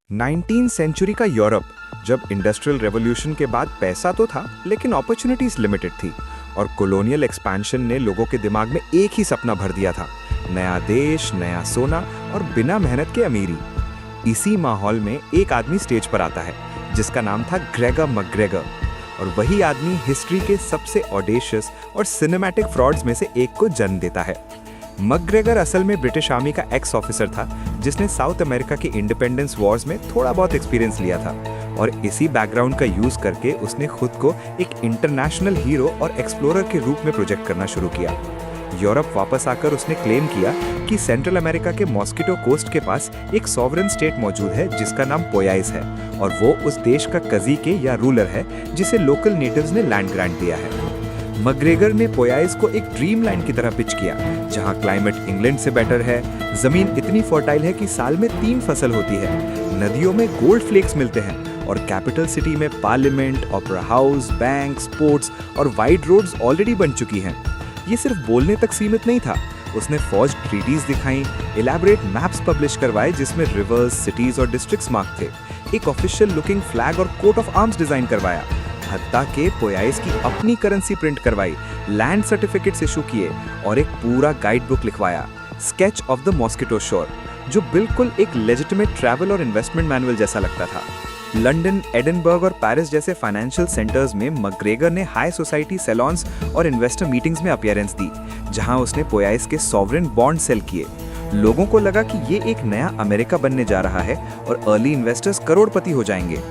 19 century का Europe, जब industrial revolution के बाद पैसा तो था लेकिन अपॉर्चुनिटीज लिमिटेड थी और कॉलोनियल एक्सपेंशन ने लोगों के दिमाग में एक ही सपना भर दिया था, नया देश, नया सोना और बिना मेहनत के अमीरी। इसी माहौल में एक आदमी स्टेज पर आता है जिसका नाम था ग्रेगर मैकग्रेगर, और वही आदमी हिस्ट्री के सबसे ऑडेशियस और सिनेमैटिक फ्रॉड्स में से एक को जन्म देता है। मैकग्रेगर असल में ब्रिटिश आर्मी का एक्स ऑफिसर था जिसने साउथ अमेरिका के इंडिपेंडेंस वॉर्स में थोड़ा बहुत एक्सपीरियंस लिया था, और इसी बैकग्राउंड का यूज करके उसने खुद को एक इंटरनेशनल हीरो और एक्सप्लोरर के रूप में प्रोजेक्ट करना शुरू किया। यूरोप वापस आकर उसने क्लेम किया कि सेंट्रल अमेरिका के मॉस्किटो कोस्ट के पास एक सॉवरेन स्टेट मौजूद है जिसका नाम पोयाइस है, और वो उस देश का कज़ीके या रूलर है जिसे लोकल नेटिव्स ने लैंड ग्रांट दिया है। मैकग्रेगर ने पोयाइस को एक ड्रीम लैंड की तरह पिच किया, जहां क्लाइमेट इंग्लैंड से बेटर है, जमीन इतनी फर्टाइल है कि साल में 3 फसल होती है, नदियों में गोल्ड फ्लेक्स मिलते हैं, और कैपिटल सिटी में parliament, opera house, bank, sports और वाइड रोड्स ऑलरेडी बन चुकी हैं। ये सिर्फ बोलने तक सीमित नहीं था, उसने फौज ट्रीटीज दिखाई, इलैबोरेट मैप्स पब्लिश करवाए जिसमें रिवर्स, सिटीज और डिस्ट्रिक्ट्स मार्क थे, एक ऑफिशियल लुकिंग फ्लैग और कोट ऑफ आर्म्स डिजाइन करवाया, हत्ता के पोयाइस की अपनी करेंसी प्रिंट करवाई, लैंड सर्टिफिकेट्स इशू किए और एक पूरा गाइड बुक लिखवाया, स्केच ऑफ द मॉस्किटो शोर, जो बिल्कुल एक लेजिटिमेट ट्रैवल और इन्वेस्टमेंट मैनुअल जैसा लगता था। लंदन, एडिनबर्ग और पेरिस जैसे फाइनेंशियल सेंटर्स में मैकग्रेगर ने हाई सोसाइटी सैलॉन्स और इन्वेस्टर मीटिंग्स में अपीयरेंस दी, जहां उसने पोयाइस के सॉवरेन बॉन्ड सेल किए। लोगों को लगा कि ये एक नया अमेरिका बनने जा रहा है और अर्ली इन्वेस्टर्स करोड़पति हो जाएंगे।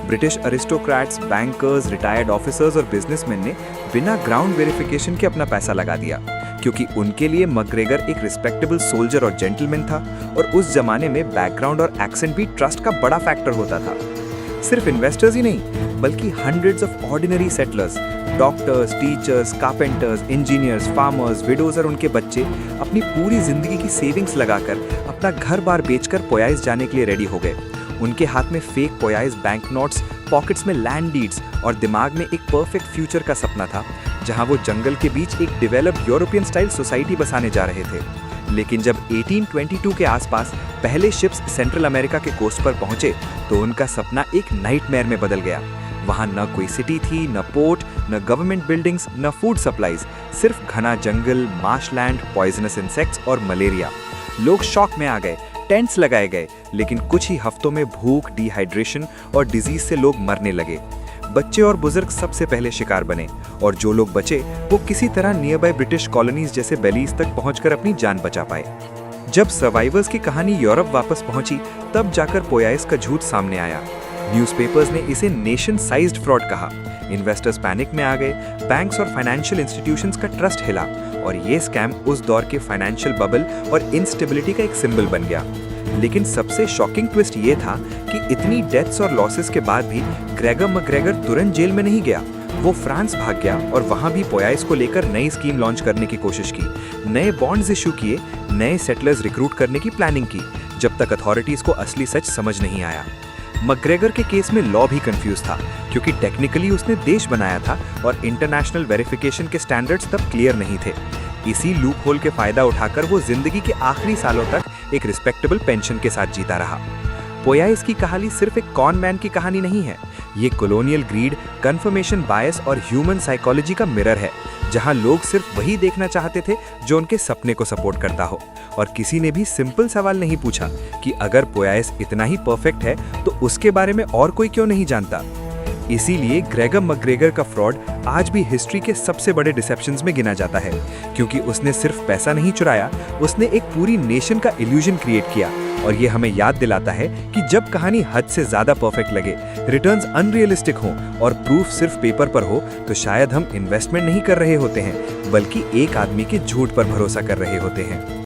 British aristocrats, bankers, retired officers और बिजनेसमैन ने बिना ग्राउंड वेरिफिकेशन के अपना पैसा लगा दिया, क्योंकि उनके लिए मैकग्रेगर एक रिस्पेक्टेबल सोल्जर और जेंटलमैन था, और उस जमाने में बैकग्राउंड और एक्सेंट भी ट्रस्ट का बड़ा फैक्टर होता था। सिर्फ इन्वेस्टर्स ही नहीं, बल्कि hundreds of ordinary settlers, doctors, teachers, carpenters, engineers, farmers, widows और उनके बच्चे अपनी पूरी जिंदगी की सेविंग्स लगाकर अपना घर बार बेचकर पोयाइस जाने के लिए रेडी हो गए। उनके हाथ में फेक पोयाइस बैंक नोट्स, पॉकेट्स में लैंड डीड्स और दिमाग में एक परफेक्ट फ्यूचर का सपना था, जहां वो जंगल के बीच एक डेवलप्ड यूरोपियन स्टाइल सोसाइटी बसाने जा रहे थे। लेकिन जब 1822 के आसपास पहले शिप्स सेंट्रल अमेरिका के कोस्ट पर पहुंचे तो उनका सपना एक नाइटमेयर में बदल गया। वहां न कोई सिटी थी, न पोर्ट, न गवर्नमेंट बिल्डिंग्स, न फूड सप्लाईज, सिर्फ घना जंगल, मार्शलैंड, पॉइजनस इंसेक्ट्स और मलेरिया। लोग शॉक में आ गए, टेंट्स लगाए गए, लेकिन कुछ ही हफ्तों में भूख, डिहाइड्रेशन और डिजीज से लोग मरने लगे। बच्चे और बुजुर्ग सबसे पहले शिकार बने, और जो लोग बचे वो किसी तरह नियर बाय ब्रिटिश कॉलोनीज जैसे बेलीज तक पहुंचकर अपनी जान बचा पाए। जब सर्वाइवर्स की कहानी यूरोप वापस पहुंची तब जाकर पोयाइस का झूठ सामने आया। न्यूज़पेपर्स ने इसे नेशन साइज्ड फ्रॉड कहा, इन्वेस्टर्स पैनिक में आ गए, बैंक्स और फाइनेंशियल इंस्टीट्यूशंस का ट्रस्ट हिला, और ये स्कैम उस दौर के फाइनेंशियल बबल और इंस्टेबिलिटी का एक सिंबल बन गया। लेकिन सबसे शॉकिंग ट्विस्ट ये था कि इतनी डेथ्स और लॉसेस के बाद भी ग्रेगर मैकग्रेगर तुरंत जेल में नहीं गया। वो फ्रांस भाग गया और वहां भी पोयाइस को लेकर नई स्कीम लॉन्च करने की कोशिश की, नए बॉन्ड्स इशू किए, नए सेटलर्स रिक्रूट करने की प्लानिंग की, जब तक अथॉरिटीज को असली सच समझ नहीं आया। मैकग्रेगर के केस में लॉ भी कंफ्यूज था, क्योंकि टेक्निकली उसने देश बनाया था और इंटरनेशनल वेरिफिकेशन के स्टैंडर्ड्स तब क्लियर नहीं थे। इसी लूप होल के फायदा उठाकर वो जिंदगी के आखिरी सालों तक एक रिस्पेक्टेबल पेंशन के साथ जीता रहा। पोयाइस की कहानी सिर्फ एक कॉन मैन की कहानी नहीं है, ये कॉलोनियल ग्रीड, कन्फर्मेशन बायस और ह्यूमन साइकोलॉजी का मिरर है, जहां लोग सिर्फ वही देखना चाहते थे जो उनके सपने को सपोर्ट करता हो, और किसी ने भी सिंपल सवाल नहीं पूछा कि अगर पोयाइस इतना ही परफेक्ट है तो उसके बारे में और कोई क्यों नहीं जानता। इसीलिए ग्रेगर मैकग्रेगर का फ्रॉड आज भी हिस्ट्री के सबसे बड़े डिसेप्शंस में गिना जाता है, क्योंकि उसने सिर्फ पैसा नहीं चुराया, उसने एक पूरी नेशन का इल्यूजन क्रिएट किया। और ये हमें याद दिलाता है कि जब कहानी हद से ज्यादा परफेक्ट लगे, रिटर्न्स अनरियलिस्टिक हों और प्रूफ सिर्फ पेपर पर हो, तो शायद हम इन्वेस्टमेंट नहीं कर रहे होते हैं, बल्कि एक आदमी के झूठ पर भरोसा कर रहे होते हैं।